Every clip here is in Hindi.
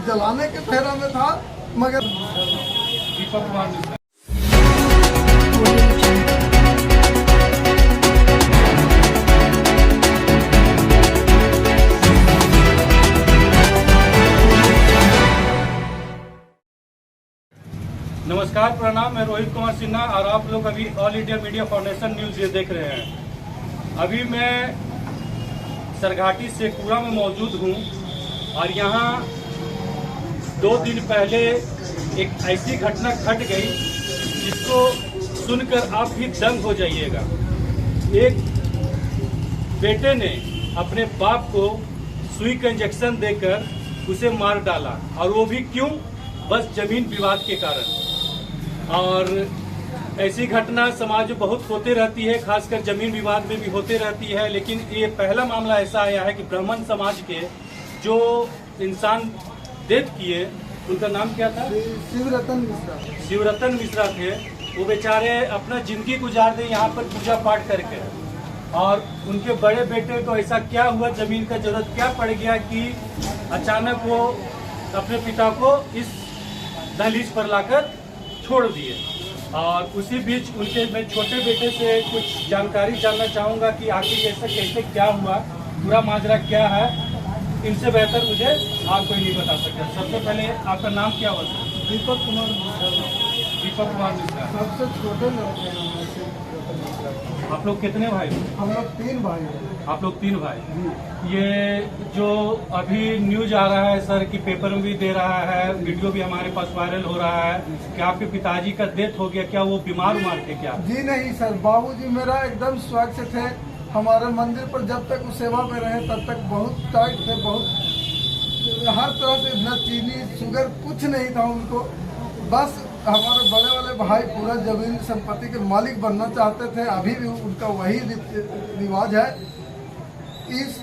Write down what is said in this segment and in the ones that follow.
जलाने के फेरा में था, मगर नमस्कार, प्रणाम। मैं रोहित कुमार सिन्हा और आप लोग अभी all India media foundation news ये देख रहे हैं। अभी मैं सरघाटी शेखपुरा में मौजूद हूँ और यहाँ 2 दिन पहले एक ऐसी घटना घट गई जिसको सुनकर आप भी दंग हो जाइएगा। एक बेटे ने अपने बाप को सुई का इंजेक्शन देकर उसे मार डाला, और वो भी क्यों? बस जमीन विवाद के कारण। और ऐसी घटना समाज में बहुत होते रहती है, खासकर जमीन विवाद में भी होते रहती है। लेकिन ये पहला मामला ऐसा आया है कि ब्राह्मण समाज के जो इंसान डेथ किए, उनका नाम क्या था? शिवरतन मिश्रा थे। वो बेचारे अपना जिंदगी गुजार दे यहाँ पर पूजा पाठ करके, और उनके बड़े बेटे को ऐसा क्या हुआ, जमीन का जरूरत क्या पड़ गया कि अचानक वो अपने पिता को इस दहलीज पर लाकर छोड़ दिए। और उसी बीच उनके मैं छोटे बेटे से कुछ जानकारी जानना चाहूँगा कि आखिर ऐसा कैसे क्या हुआ, पूरा माजरा क्या है। इनसे बेहतर मुझे आप कोई नहीं बता सकता। सबसे पहले आपका नाम क्या हुआ सर? दीपक कुमार मिश्रा। दीपक कुमार मिश्रा। सबसे छोटे लड़के हैं। आप लोग कितने भाई? हम लोग 3 भाई हैं। आप लोग 3 भाई। ये जो अभी न्यूज आ रहा है सर कि पेपर में भी दे रहा है, वीडियो भी हमारे पास वायरल हो रहा है कि आपके पिताजी का डेथ हो गया, क्या वो बीमार उमार थे क्या? जी नहीं सर, बाबूजी मेरा एकदम स्वस्थ थे। हमारे मंदिर पर जब तक वो सेवा में रहे तब तक बहुत टाइट थे, बहुत हर तरह से, न चीनी शुगर कुछ नहीं था उनको। बस हमारे बड़े वाले भाई पूरा जमीन संपत्ति के मालिक बनना चाहते थे, अभी भी उनका वही रिवाज है।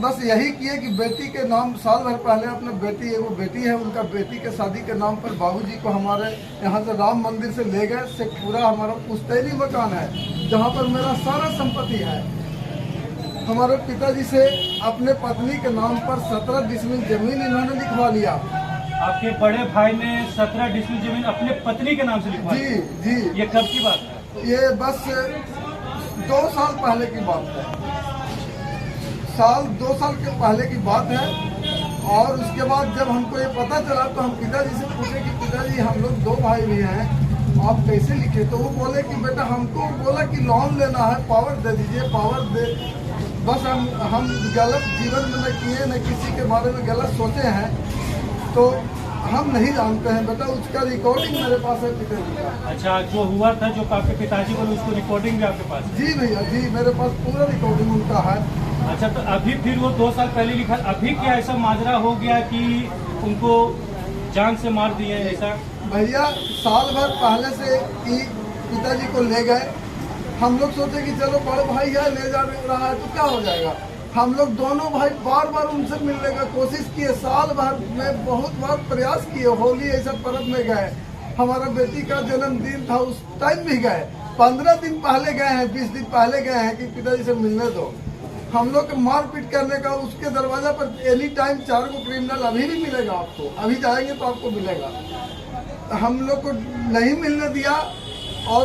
बस यही किए कि बेटी के नाम, साल भर पहले अपने बेटी, एगो बेटी है उनका, बेटी के शादी के नाम पर बाबूजी को हमारे यहाँ से राम मंदिर से ले गए। शेखपुरा हमारा पुश्तैनी मकान है जहाँ पर मेरा सारा संपत्ति है। हमारे पिताजी से अपने पत्नी के नाम पर 17 डिसमिल जमीन इन्होंने लिखवा लिया। आपके बड़े भाई ने 17 डिसमिल जमीन अपने पत्नी के नाम से लिखवा? जी जी। ये कब की बात है? ये बस 2 साल पहले की बात है। 2 साल के पहले की बात है। और उसके बाद जब हमको ये पता चला तो हम पिताजी से पूछे कि पिताजी हम लोग 2 भाई भी हैं, आप कैसे लिखे? तो वो बोले कि बेटा हमको बोला कि लोन लेना है, पावर दे दीजिए, पावर दे। बस हम गलत जीवन में न किए, न किसी के बारे में गलत सोचे हैं, तो हम नहीं जानते हैं बेटा। उसका रिकॉर्डिंग मेरे पास है पिताजी का। अच्छा, जो हुआ था, जो आपके पिताजी बोले, उसको रिकॉर्डिंग भी आपके पास? जी भैया जी, मेरे पास पूरा रिकॉर्डिंग उनका है। अच्छा, तो अभी फिर वो 2 साल पहले लिखा, अभी क्या ऐसा माजरा हो गया कि उनको जान से मार दिए ऐसा? भैया साल भर पहले से ही पिताजी को ले गए। हम लोग सोचे कि चलो बड़े भाई है, ले जा रहा है तो क्या हो जाएगा। हम लोग दोनों भाई बार बार उनसे मिलने का कोशिश किए, साल भर में बहुत बार प्रयास किए। होली ऐसा पर्व में गए, हमारा बेटी का जन्मदिन था उस टाइम भी गए, 15 दिन पहले गए हैं, 20 दिन पहले गए हैं कि पिताजी से मिलने दो। हम लोग को मारपीट करने का, उसके दरवाजा पर एनी टाइम 4 को क्रिमिनल अभी भी मिलेगा आपको, अभी जाएंगे तो आपको मिलेगा। हम लोग को नहीं मिलने दिया और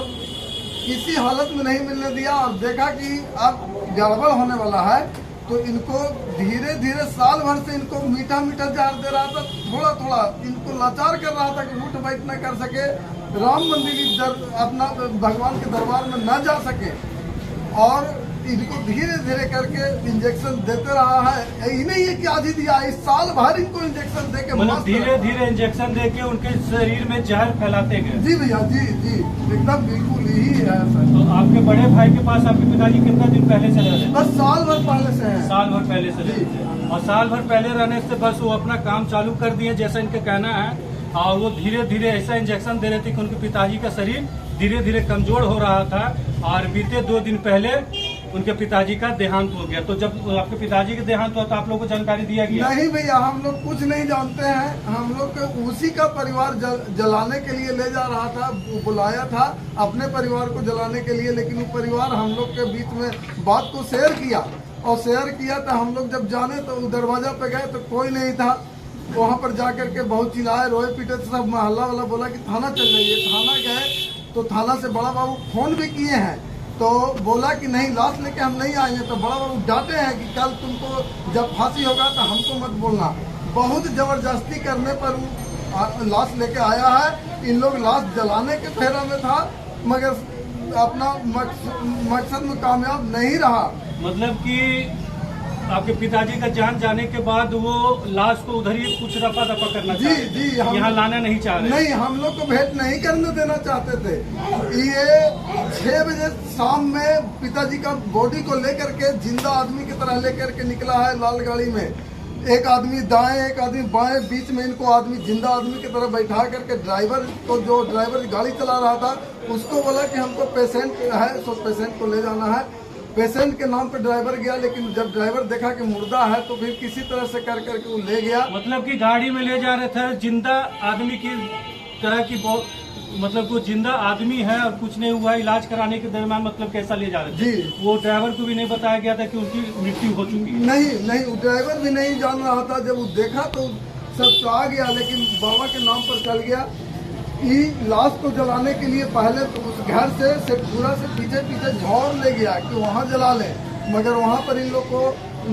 किसी हालत में नहीं मिलने दिया, और देखा कि अब गड़बड़ होने वाला है तो इनको धीरे धीरे साल भर से इनको मीठा मीठा जहर दे रहा था, थोड़ा थोड़ा इनको लाचार कर रहा था कि उठ बैठ न कर सके, राम मंदिर की अपना भगवान के दरबार में न जा सके, और इनको धीरे धीरे करके इंजेक्शन देते रहा है। यही नहीं है कि आधी दिया, इस साल भर इनको इंजेक्शन दे के, मतलब धीरे धीरे इंजेक्शन दे के उनके शरीर में जहर फैलाते गए? जी भैया जी जी, एकदम बिल्कुल यही है सर। तो आपके बड़े भाई के पास आपके पिताजी कितना दिन पहले चले गए? बस साल भर पहले से है। साल भर पहले से थे, और साल भर पहले रहने से बस वो अपना काम चालू कर दिए जैसा इनका कहना है। और वो धीरे धीरे ऐसा इंजेक्शन दे रहे थे कि उनके पिताजी का शरीर धीरे धीरे कमजोर हो रहा था। और बीते 2 दिन पहले उनके पिताजी का देहांत हो गया। तो जब आपके पिताजी का देहांत हुआ तो आप लोगों को जानकारी दिया गया? नहीं भैया, हम लोग कुछ नहीं जानते हैं। हम लोग को उसी का परिवार जलाने के लिए ले जा रहा था, बुलाया था अपने परिवार को जलाने के लिए, लेकिन वो परिवार हम लोग के बीच में बात को शेयर किया, और शेयर किया तो हम लोग जब जाने तो दरवाजा पे गए तो कोई नहीं था। वहाँ पर जा करके बहुत चिल्लाए, रोए पीटे, तो सब मोहल्ला वाला बोला कि थाना चल जाइए। थाना गए तो थाना से बड़ा बाबू फोन भी किए हैं, तो बोला कि नहीं लाश लेके हम नहीं आएंगे। तो बड़ा बाबू डांटे हैं कि कल तुमको जब फांसी होगा तो हमको मत बोलना। बहुत जबरदस्ती करने पर वो लाश लेके आया है। इन लोग लाश जलाने के फेरा में था, मगर अपना मकसद में कामयाब नहीं रहा। मतलब कि आपके पिताजी का जान जाने के बाद वो लाश को उधर ही कुछ रफा दफा करना जी जी, हम यहाँ लाना नहीं चाह रहे। नहीं, हम लोग को भेंट नहीं करने देना चाहते थे। ये 6 बजे शाम में पिताजी का बॉडी को लेकर के जिंदा आदमी की तरह लेकर के निकला है लाल गाड़ी में। एक आदमी दाएं, एक आदमी बाएं, बीच में इनको आदमी जिंदा आदमी की तरह बैठा करके ड्राइवर को, जो ड्राइवर गाड़ी चला रहा था, उसको बोला कि हमको पेशेंट है, सो पेशेंट को ले जाना है। पेशेंट के नाम पे ड्राइवर गया, लेकिन जब ड्राइवर देखा कि मुर्दा है तो फिर किसी तरह से कर करके वो ले गया। मतलब कि गाड़ी में ले जा रहे थे जिंदा आदमी की तरह की, मतलब वो जिंदा आदमी है और कुछ नहीं हुआ। इलाज कराने के दरमियान मतलब कैसा ले जा रहे थे जी, वो ड्राइवर को भी नहीं बताया गया था कि उनकी मृत्यु हो चुकी है। नहीं, वो ड्राइवर भी नहीं जान रहा था। जब वो देखा तो सब तो आ गया, लेकिन बाबा के नाम पर चल गया। लाश को जलाने के लिए पहले तो उस घर से पूरा से पीछे झोर ले गया कि वहाँ जला लें, मगर वहाँ पर इन लोग को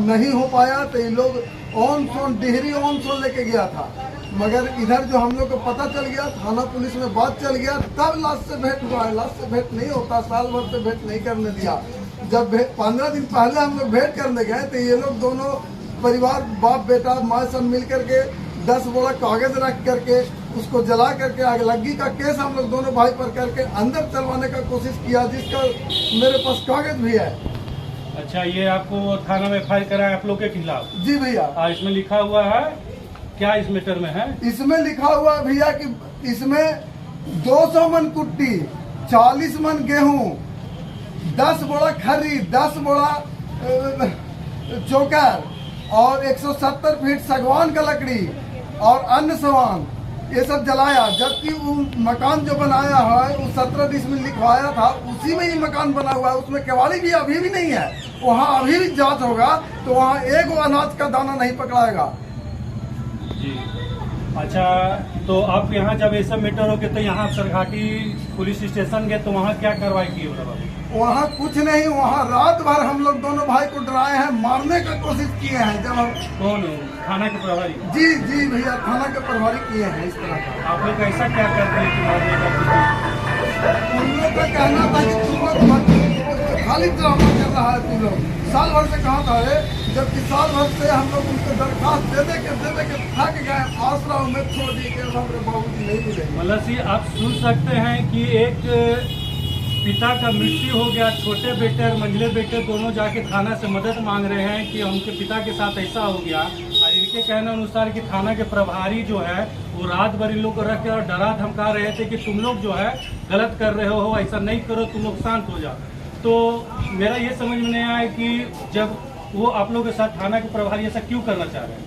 नहीं हो पाया। तो इन लोग ऑन सोन डिहरी ऑन सोन लेके गया था, मगर इधर जो हम लोग को पता चल गया, थाना पुलिस में बात चल गया, तब लाश से भेंट हुआ है। लाश से भेंट नहीं होता, साल भर से भेंट नहीं करने दिया। जब 15 दिन पहले हम लोग भेंट करने गए तो ये लोग दोनों परिवार, बाप बेटा माँ सब मिल करके 10 बोरा कागज रख करके उसको जला करके आगलगी का केस हम लोग दोनों भाई पर करके अंदर चलवाने का कोशिश किया, जिसका मेरे पास कागज भी है। अच्छा, ये आपको थाना में फाइल करा है आप लोग के खिलाफ? जी भैया। इसमें लिखा हुआ है क्या, इस मैटर में है? इसमें लिखा हुआ है भैया कि इसमें 200 मन कुट्टी, 40 मन गेहूं, 10 बोरा खरी, 10 बोरा चोकर और 170 फीट सागवान का लकड़ी और अन्य सामान, ये सब जलाया। जबकि वो मकान जो बनाया है वो 17 डिसमिल लिखवाया था, उसी में ही मकान बना हुआ है। उसमें केवाड़ी भी अभी भी नहीं है। वहाँ अभी भी जांच होगा तो वहाँ एक अनाज का दाना नहीं पकड़ाएगा। जी, अच्छा, तो आप यहाँ जब ये सब मैटर हो गए तो यहाँ सरघाटी पुलिस स्टेशन गए तो वहाँ क्या कार्रवाई की? वहाँ कुछ नहीं, वहाँ रात भर हम लोग दोनों भाई को डराए हैं, मारने का कोशिश किए हैं। जब हम कौन थाना के प्रभारी? जी भैया, थाना के प्रभारी किए हैं इस तरह का। आप लोग ऐसा क्या करते हैं कि मारने का कोशिश? उन लोग का कहना था कि तुम लोग खाली ड्रामा कर रहा है, तुम लोग साल भर से कहा था, जबकि साल भर से हम लोग उनको दरखास्त दे के थक गए, आसरा में छोड़ दिए कि हमारे बाबू नहीं मिले। मतलब आप सुन सकते हैं कि एक पिता का मृत्यु हो गया, छोटे बेटे और मंझले बेटे दोनों जाके थाना से मदद मांग रहे हैं कि उनके पिता के साथ ऐसा हो गया। और इनके कहने अनुसार कि थाना के प्रभारी जो है वो रात भर इन लोग को रख के और डरा धमका रहे थे कि तुम लोग जो है गलत कर रहे हो, ऐसा नहीं करो, तुम लोग शांत हो जाओ। तो मेरा ये समझ में नहीं आया कि जब वो आप लोग के साथ थाना के प्रभारी ऐसा क्यों करना चाह रहे हैं?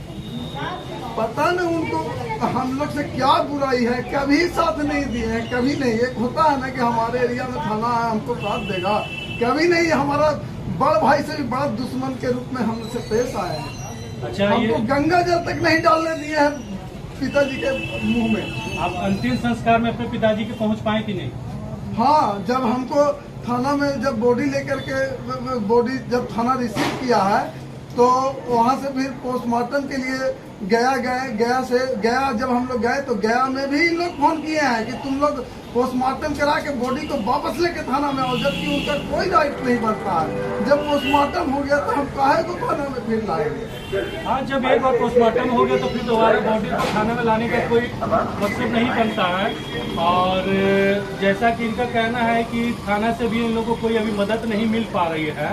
पता नहीं उनको हम लोग से क्या बुराई है, कभी साथ नहीं दिए हैं, कभी नहीं। एक होता है ना कि हमारे एरिया में थाना है हमको साथ देगा, कभी नहीं। हमारा बड़ भाई से भी बड़ा दुश्मन के रूप में हमसे पेश आए हैं। अच्छा, हमको गंगा जल तक नहीं डालने दिए हैं पिताजी के मुंह में। आप अंतिम संस्कार में अपने पिताजी के पहुंच पाए कि नहीं? हाँ, जब हमको थाना में जब बॉडी लेकर के बॉडी जब थाना रिसीव किया है तो वहाँ से फिर पोस्टमार्टम के लिए गया जब हम लोग गए तो गया में भी इन लोग फोन किए हैं कि तुम लोग पोस्टमार्टम करा के बॉडी को वापस लेके थाना में आओ, जबकि उनका कोई राइट नहीं बनता है। जब पोस्टमार्टम हो गया तो हम काहे को थाना में फिर लाएंगे? हाँ, जब एक बार पोस्टमार्टम हो गया तो फिर दोबारा बॉडी को थाने में लाने का कोई मकसद नहीं बनता है। और जैसा कि इनका कहना है कि थाना से भी इन लोगों को कोई अभी मदद नहीं मिल पा रही है,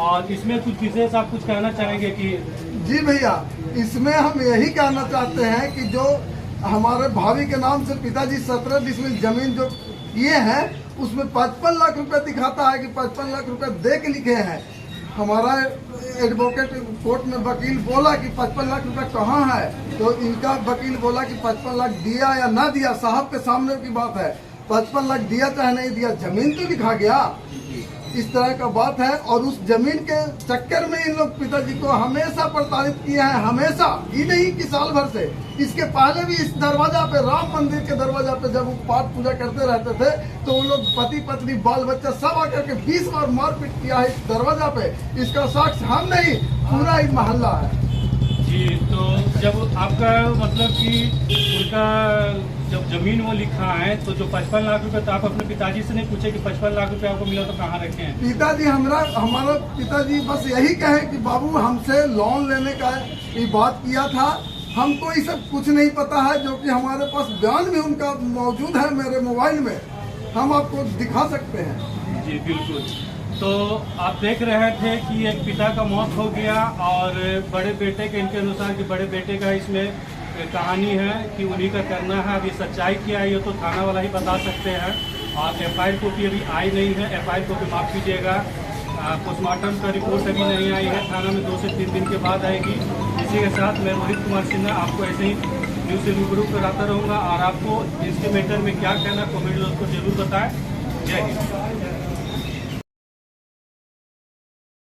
और इसमें कुछ विशेष आप कुछ कहना चाहेंगे कि? जी भैया, इसमें हम यही कहना चाहते हैं कि जो हमारे भाभी के नाम से पिताजी 17 डिसमिल जमीन जो किए हैं उसमें 55 लाख रुपए दिखाता है कि 55 लाख रुपए दे के लिखे हैं। हमारा एडवोकेट कोर्ट में वकील बोला कि 55 लाख रुपए कहाँ है, तो इनका वकील बोला कि 55 लाख दिया या ना दिया साहब के सामने की बात है। 55 लाख दिया चाहे नहीं दिया, जमीन तो दिखा गया। इस तरह का बात है। और उस जमीन के चक्कर में इन लोग पिताजी को हमेशा प्रताड़ित किए हैं, हमेशा, ये नहीं कि साल भर से। इसके पहले भी इस दरवाजा पे, राम मंदिर के दरवाजा पे जब वो पाठ पूजा करते रहते थे तो वो लोग पति पत्नी बाल बच्चा सब आकर के 20 बार मारपीट किया है इस दरवाजा पे। इसका साक्ष्य हम नहीं, पूरा ही मोहल्ला है। जी, तो जब आपका मतलब कि उनका जब जमीन वो लिखा है तो जो 55 लाख रुपए, तो आप अपने पिताजी से नहीं पूछे कि 55 लाख रुपए आपको मिला तो कहाँ रखे हैं? पिताजी हमारा पिताजी बस यही कहे कि बाबू हमसे लोन लेने का ये बात किया था, हमको ये सब कुछ नहीं पता है, जो कि हमारे पास बयान भी उनका मौजूद है मेरे मोबाइल में, हम आपको दिखा सकते हैं। जी बिल्कुल। तो आप देख रहे थे कि एक पिता का मौत हो गया और बड़े बेटे के, इनके अनुसार कि बड़े बेटे का इसमें कहानी है कि उन्हीं का करना है। अभी सच्चाई क्या है ये तो थाना वाला ही बता सकते हैं। और FIR कॉपी अभी आई नहीं है, FIR कॉपी माफ कीजिएगा, पोस्टमार्टम का रिपोर्ट अभी नहीं आई है, थाना में 2 से 3 दिन के बाद आएगी। इसी के साथ मैं रोहित कुमार सिन्हा आपको ऐसे ही न्यूज़ से रूबरू कराता रहूँगा और आपको इसके मैटर में क्या कहना कमेंट को जरूर बताएं। जय हिंद।